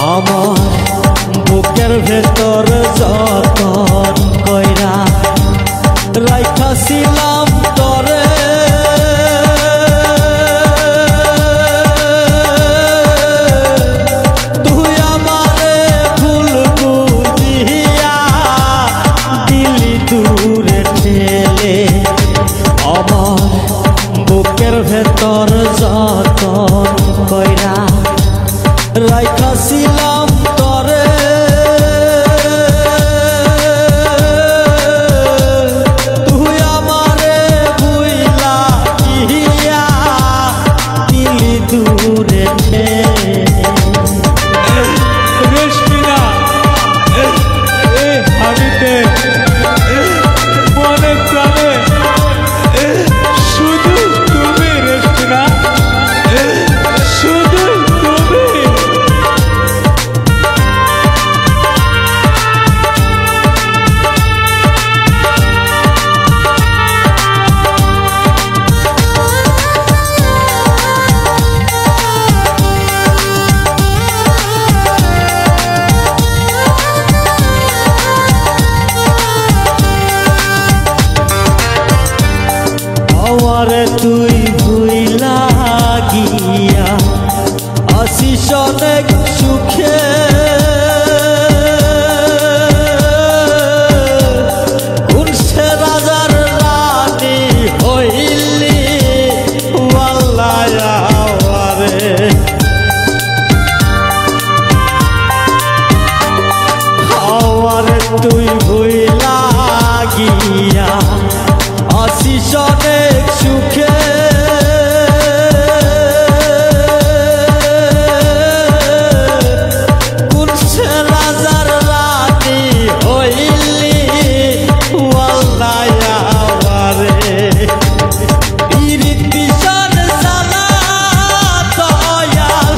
আমার বুকের ভেতর যতন কইরা রাইখাছিলাম তরে তুই আমারে ভুল বুঝিয়া দিলি দূরে ঠেলে আমার বুকের ভেতর যতন কইরা রাইখাছিলাম তরে তুই আমারে ভুইলা গিয়া দিলি দূরে রেশমিনা হাবিতে মনে প্রাণে শুধু তুমি রেশমিনা শুধু তুমি আমারে তুই ভুইলা গিয়া আসিস অনেক সুখে কোন সে রাজার রানী হইলি ওয়াল্লাহ আমারে আমারে তুই ভুইলা গিয়া আসিস অনেক সুখে কোন সে রাজার রানী হইলি ওয়াল্লাহ আমারে ইরিতিশন সালা দয়াল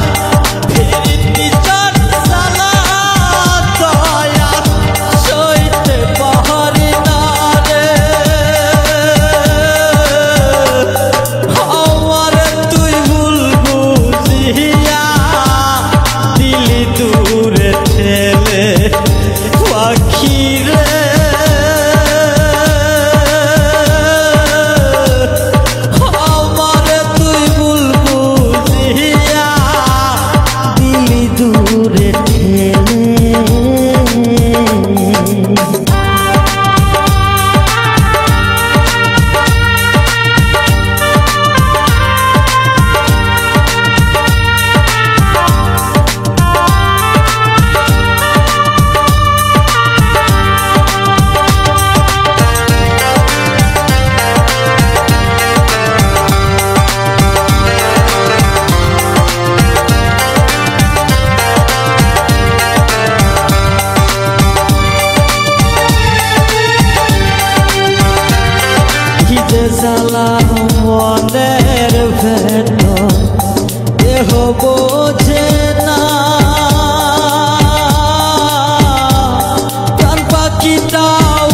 ইরিতিশন সালা দয়াল সইতে পারি না রে আমারে তুই ভুল বুঝিয়া দিলি দূরে ঠেলে পাখি রে আমারে তুই ভুল বুঝিয়া দিলি দূরে ঠেলে জ্বালা মনের ভেতর দেহ বোঝে না প্রাণ পাখিটা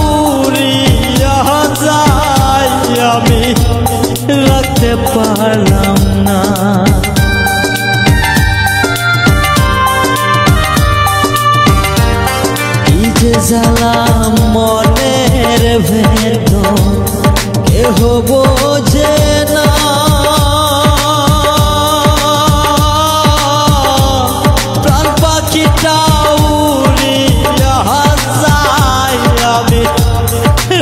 উড়িয়া যায় আমি রাখতে পারলাম না এই যে জ্বালা মনের ভেতর কেহ বোঝে না প্রাণ পাখিটা উড়িয়া যায় আমি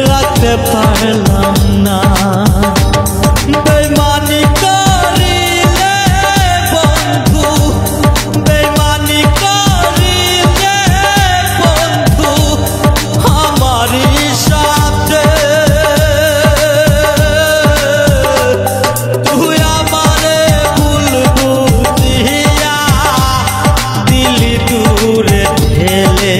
রাখতে পারলাম না বেইমানি করিলে বন্ধু বেইমানি করিলে বন্ধু আমারই সাথে তুই আমারে ভুল বুঝিয়া দিলি দূরে ঠেলে